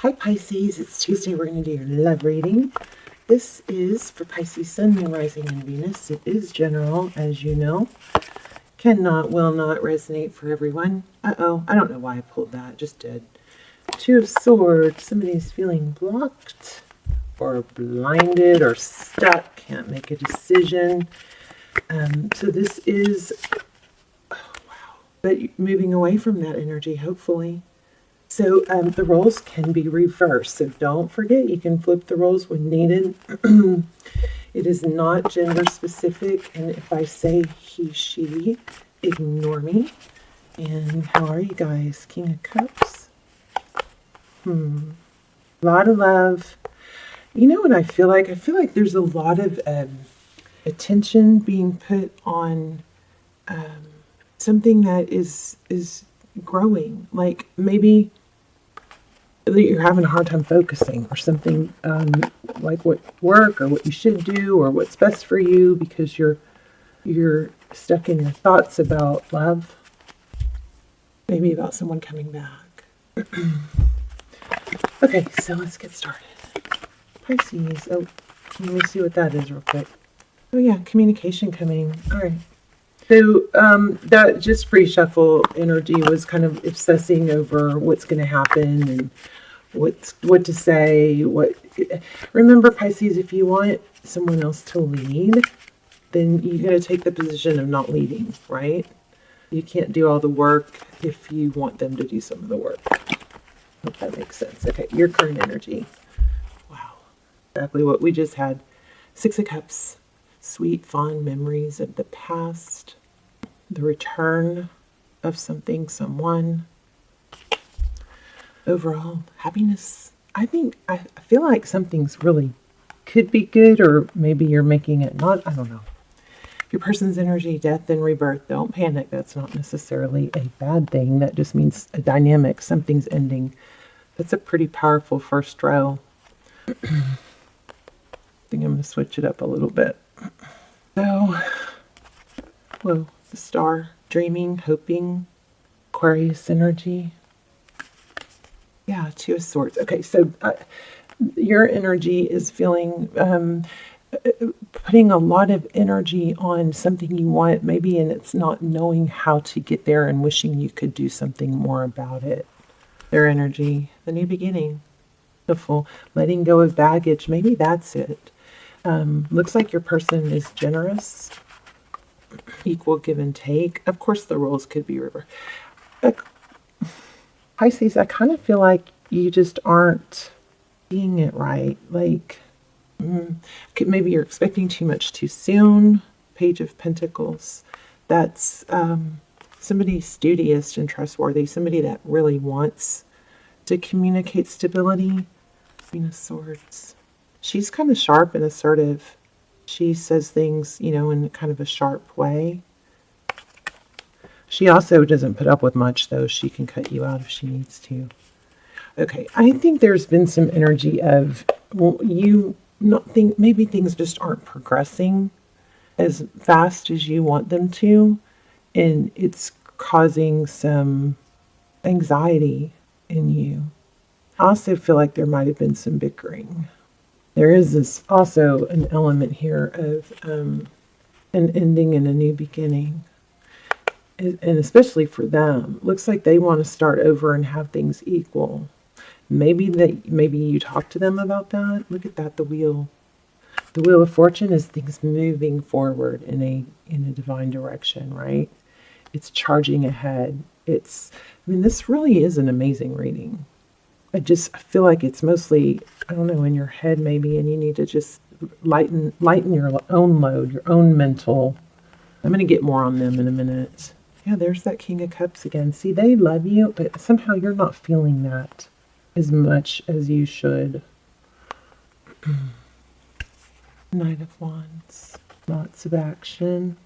Hi Pisces, it's Tuesday. We're going to do your love reading. This is for Pisces Sun, Moon, Rising, and Venus. It is general, as you know. Will not resonate for everyone. Uh-oh, I don't know why I pulled that. Just did. Two of Swords. Somebody's feeling blocked or blinded or stuck. Can't make a decision. So this is, oh wow, but moving away from that energy, hopefully. So the roles can be reversed. So don't forget, you can flip the roles when needed. It is not gender specific. And if I say he, she, ignore me. And how are you guys? King of Cups. A lot of love. You know what I feel like? I feel like there's a lot of attention being put on something that is growing. Like maybe you're having a hard time focusing or something, like what work or what you should do or what's best for you because you're stuck in your thoughts about love, maybe about someone coming back. Okay, so let's get started. Pisces. Oh, let me see what that is real quick. Oh yeah, communication coming. All right. So that just pre-shuffle energy was kind of obsessing over what's going to happen and what to say. Remember, Pisces, if you want someone else to lead, then you got to take the position of not leading, right? You can't do all the work if you want them to do some of the work. Hope that makes sense. Okay, your current energy. Wow, exactly what we just had. Six of Cups. Sweet, fond memories of the past. The return of something, someone. Overall happiness. I feel like something's really could be good, or maybe you're making it not. I don't know. Your person's energy, death and rebirth. Don't panic. That's not necessarily a bad thing. That just means a dynamic. Something's ending. That's a pretty powerful first row. I think I'm going to switch it up a little bit. So, whoa, the star, dreaming, hoping, Aquarius energy. Yeah, Two of Swords. Okay, so your energy is feeling, putting a lot of energy on something you want, maybe, and it's not knowing how to get there and wishing you could do something more about it. Their energy, the new beginning, beautiful, letting go of baggage. Maybe that's it. Looks like your person is generous, equal give and take. Of course, the roles could be reversed. Pisces, I kind of feel like you just aren't seeing it right. Like, maybe you're expecting too much too soon. Page of Pentacles. That's somebody studious and trustworthy. Somebody that really wants to communicate stability. Queen of Swords. She's kind of sharp and assertive. She says things, in kind of a sharp way. She also doesn't put up with much, though. She can cut you out if she needs to. Okay, I think there's been some energy of, maybe things just aren't progressing as fast as you want them to, and it's causing some anxiety in you. I also feel like there might have been some bickering. There is also an element here of an ending and a new beginning. And especially for them, looks like they want to start over and have things equal. Maybe you talk to them about that. Look at that, the wheel. The Wheel of Fortune is things moving forward in a divine direction, right? It's charging ahead. This really is an amazing reading. I feel like it's mostly, I don't know, in your head maybe, and you need to just lighten your own load, your own mental. I'm going to get more on them in a minute. Yeah, there's that King of Cups again. See, they love you, but somehow you're not feeling that as much as you should. Knight of Wands. Lots of action.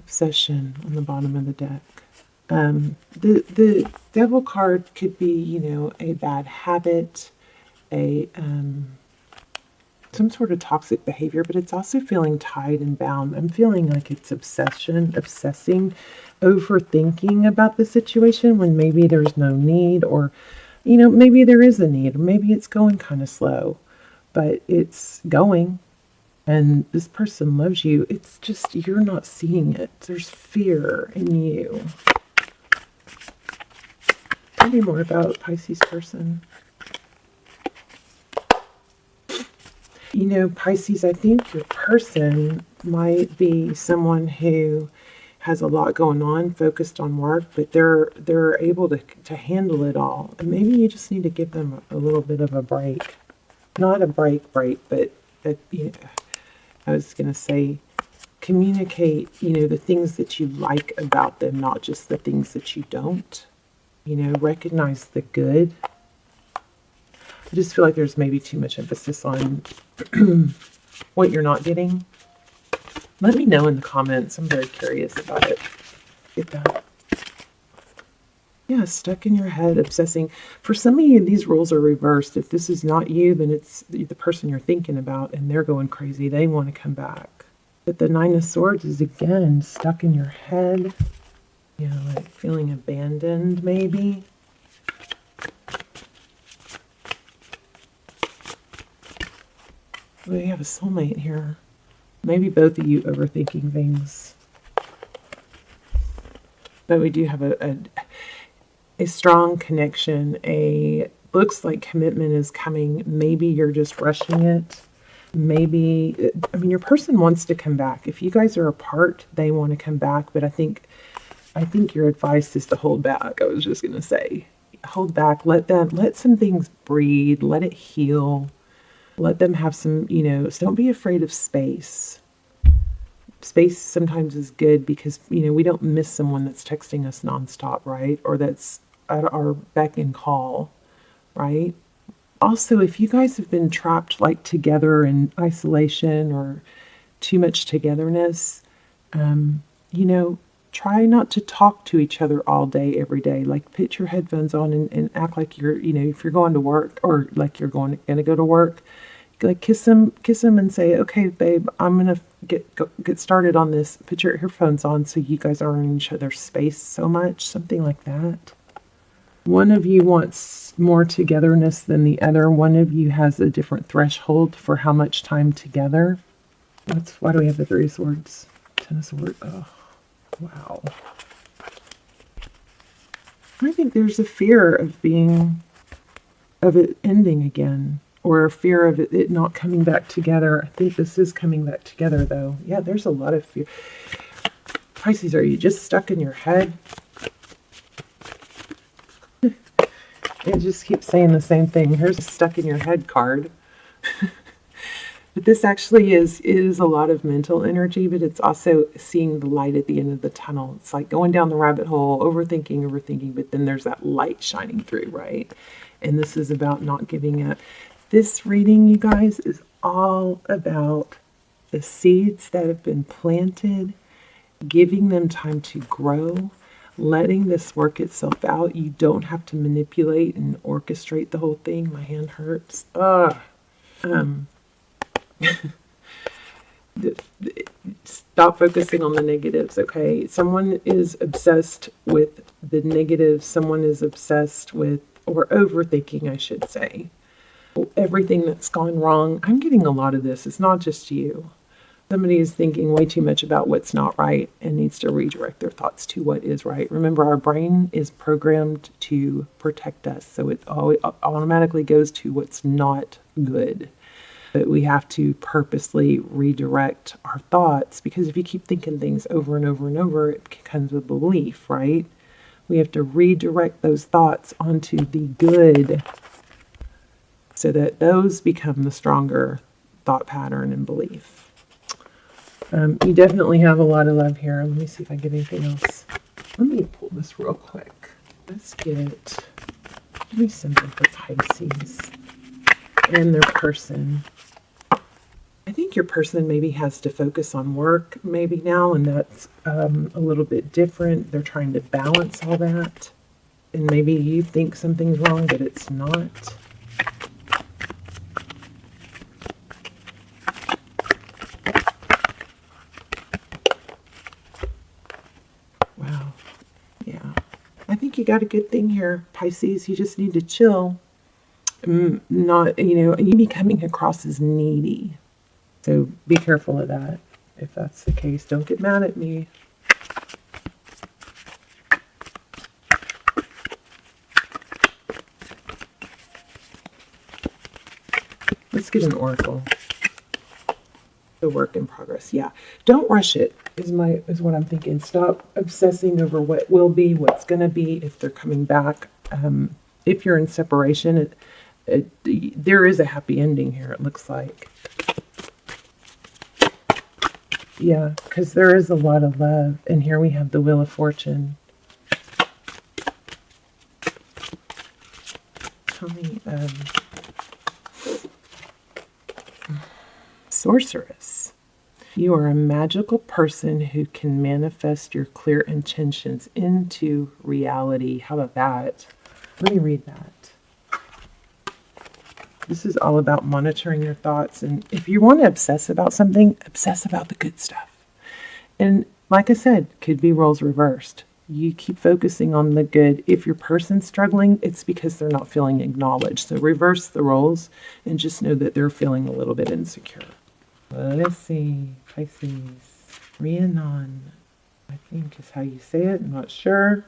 Obsession on the bottom of the deck. The Devil card could be, a bad habit, some sort of toxic behavior, but it's also feeling tied and bound. I'm feeling like it's obsessing, overthinking about the situation when maybe there's no need, or You know, maybe there is a need, or maybe it's going kind of slow, but it's going, and this person loves you. It's just you're not seeing it. There's fear in you. Tell me more about Pisces person. You know, Pisces, I think your person might be someone who has a lot going on, focused on work, but they're able to handle it all. And maybe you just need to give them a little bit of a break. Not a break, but you know, I was going to say, communicate, you know, the things that you like about them, not just the things that you don't. You know, recognize the good. I just feel like there's maybe too much emphasis on what you're not getting. Let me know in the comments. I'm very curious about it. Get that. Yeah, stuck in your head, obsessing. For some of you, these roles are reversed. If this is not you, then it's the person you're thinking about, and they're going crazy. They want to come back. But the Nine of Swords is, again, stuck in your head. You know, like feeling abandoned, maybe. We have a soulmate here. Maybe both of you overthinking things. But we do have a strong connection. Looks like commitment is coming. Maybe you're just rushing it. Maybe, I mean, your person wants to come back. If you guys are apart, they want to come back. But I think your advice is to hold back. I was just going to say, hold back. Let some things breathe. Let it heal. Let them have some, you know, so don't be afraid of space. Space sometimes is good because, you know, we don't miss someone that's texting us nonstop, right? Or that's at our beck and call, right? Also, if you guys have been trapped like together in isolation or too much togetherness, you know, try not to talk to each other all day, every day. Like put your headphones on and act like you're, you know, if you're going to work or like you're going to go to work, like kiss them and say, okay, babe, I'm going to get started on this. Put your earphones on so you guys aren't in each other's space so much, something like that. One of you wants more togetherness than the other. One of you has a different threshold for how much time together. Why do we have the Three of Swords? Ten of Swords. Oh, wow. I think there's a fear of it ending again, or a fear of it not coming back together. I think this is coming back together, though. Yeah, there's a lot of fear. Pisces, are you just stuck in your head? It just keeps saying the same thing. Here's a stuck in your head card. But this actually is a lot of mental energy, but it's also seeing the light at the end of the tunnel. It's like going down the rabbit hole, overthinking, but then there's that light shining through, right? And this is about not giving up. This reading, you guys, is all about the seeds that have been planted, giving them time to grow, letting this work itself out. You don't have to manipulate and orchestrate the whole thing. My hand hurts. Stop focusing on the negatives, okay? Someone is obsessed with the negatives. Someone is obsessed with, or overthinking, I should say, everything that's gone wrong. I'm getting a lot of this. It's not just you. Somebody is thinking way too much about what's not right and needs to redirect their thoughts to what is right. Remember, our brain is programmed to protect us, so it automatically goes to what's not good. But we have to purposely redirect our thoughts, because if you keep thinking things over and over and over, it becomes a belief, right? We have to redirect those thoughts onto the good so that those become the stronger thought pattern and belief. You definitely have a lot of love here. Let me see if I get anything else. Let me pull this real quick. Let's give me something for Pisces and their person. I think your person maybe has to focus on work maybe now, and that's a little bit different. They're trying to balance all that. And maybe you think something's wrong, but it's not. Wow. Yeah. I think you got a good thing here, Pisces. You just need to chill. Not, you be coming across as needy. So be careful of that. If that's the case, don't get mad at me. Let's get an oracle. The work in progress. Yeah. Don't rush it is what I'm thinking. Stop obsessing over what will be, what's going to be, if they're coming back. If you're in separation, there is a happy ending here, it looks like. Yeah, because there is a lot of love. And here we have the Wheel of Fortune. Tell me, Sorceress. You are a magical person who can manifest your clear intentions into reality. How about that? Let me read that. This is all about monitoring your thoughts. And if you want to obsess about something, obsess about the good stuff. And like I said, could be roles reversed. You keep focusing on the good. If your person's struggling, it's because they're not feeling acknowledged. So reverse the roles and just know that they're feeling a little bit insecure. Let's see, Pisces. Rhiannon, I think is how you say it. I'm not sure.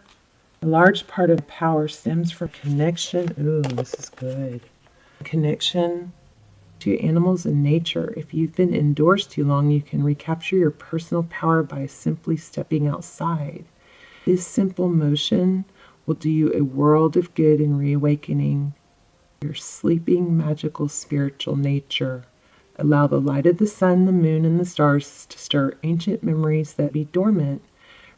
A large part of power stems from connection. Ooh, this is good. Connection to animals and nature. If you've been indoors too long, you can recapture your personal power by simply stepping outside. This simple motion will do you a world of good in reawakening your sleeping, magical, spiritual nature. Allow the light of the sun, the moon, and the stars to stir ancient memories that be dormant.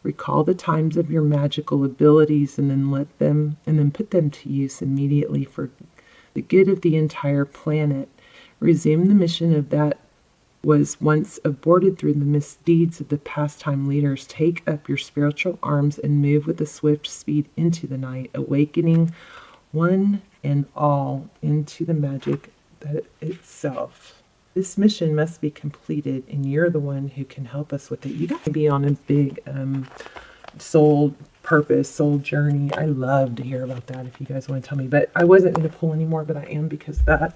Recall the times of your magical abilities and then put them to use immediately for the good of the entire planet. Resume the mission of that was once aborted through the misdeeds of the pastime leaders. Take up your spiritual arms and move with a swift speed into the night, awakening one and all into the magic that itself. This mission must be completed, and you're the one who can help us with it. You got to be on a big soul purpose, soul journey. I love to hear about that if you guys want to tell me. But I wasn't going to pull anymore, but I am, because the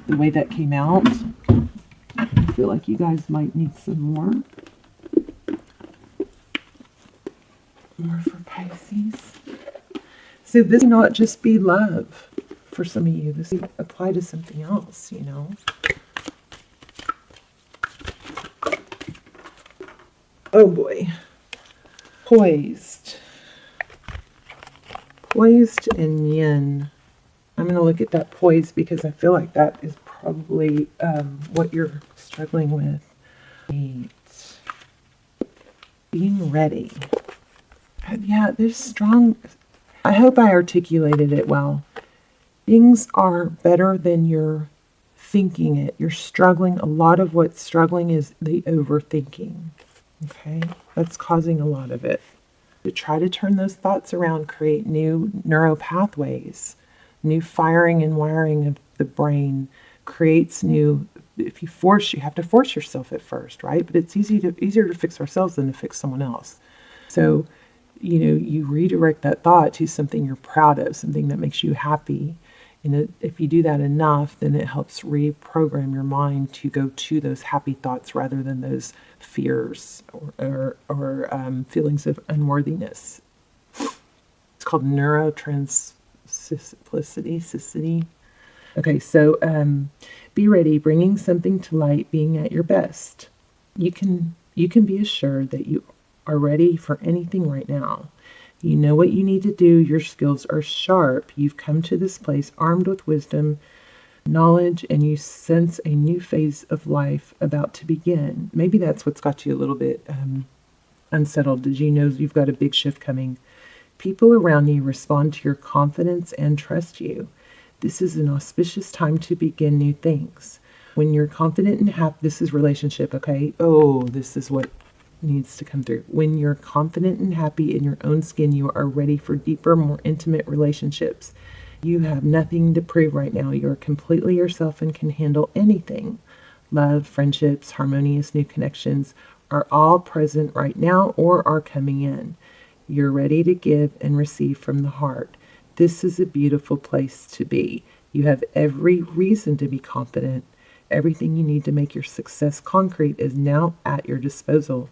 way that came out, I feel like you guys might need some more. More for Pisces. So this may not just be love for some of you. This may apply to something else, Oh boy. Poised. Poised and yin. I'm going to look at that poised because I feel like that is probably what you're struggling with. 8. Being ready. Yeah, there's strong. I hope I articulated it well. Things are better than you're thinking it. You're struggling. A lot of what's struggling is the overthinking. Okay, that's causing a lot of it. To try to turn those thoughts around, create new neural pathways, new firing and wiring of the brain, creates new. If you have to force yourself at first, right? But it's easier to fix ourselves than to fix someone else. So, you redirect that thought to something you're proud of, something that makes you happy. And if you do that enough, then it helps reprogram your mind to go to those happy thoughts rather than those fears or feelings of unworthiness. It's called neurotransplacity. Okay, so be ready, bringing something to light, being at your best. You can be assured that you are ready for anything right now. You know what you need to do. Your skills are sharp. You've come to this place armed with wisdom, knowledge, and you sense a new phase of life about to begin. Maybe that's what's got you a little bit unsettled. Did you know you've got a big shift coming? People around you respond to your confidence and trust you. This is an auspicious time to begin new things. When you're confident and happy, this is relationship, okay? Oh, this is what needs to come through. When you're confident and happy in your own skin, you are ready for deeper, more intimate relationships. You have nothing to prove right now. You're completely yourself and can handle anything. Love, friendships, harmonious new connections are all present right now or are coming in. You're ready to give and receive from the heart. This is a beautiful place to be. You have every reason to be confident. Everything you need to make your success concrete is now at your disposal.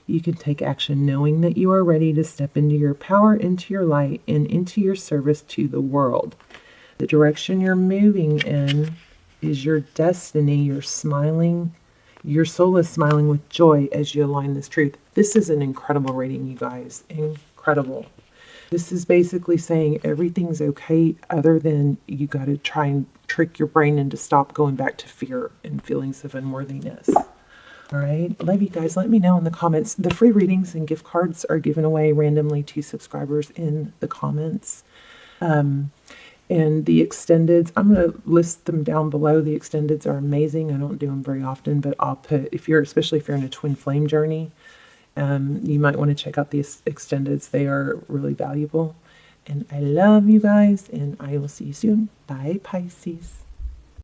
You can take action knowing that you are ready to step into your power, into your light, and into your service to the world. The direction you're moving in is your destiny. You're smiling. Your soul is smiling with joy as you align this truth. This is an incredible reading, you guys. Incredible. This is basically saying everything's okay, other than you got to try and trick your brain into stop going back to fear and feelings of unworthiness. All right. Love you guys. Let me know in the comments. The free readings and gift cards are given away randomly to subscribers in the comments. And the extendeds, I'm going to list them down below. The extendeds are amazing. I don't do them very often, but I'll put, especially if you're in a twin flame journey, you might want to check out these extendeds. They are really valuable. And I love you guys, and I will see you soon. Bye, Pisces.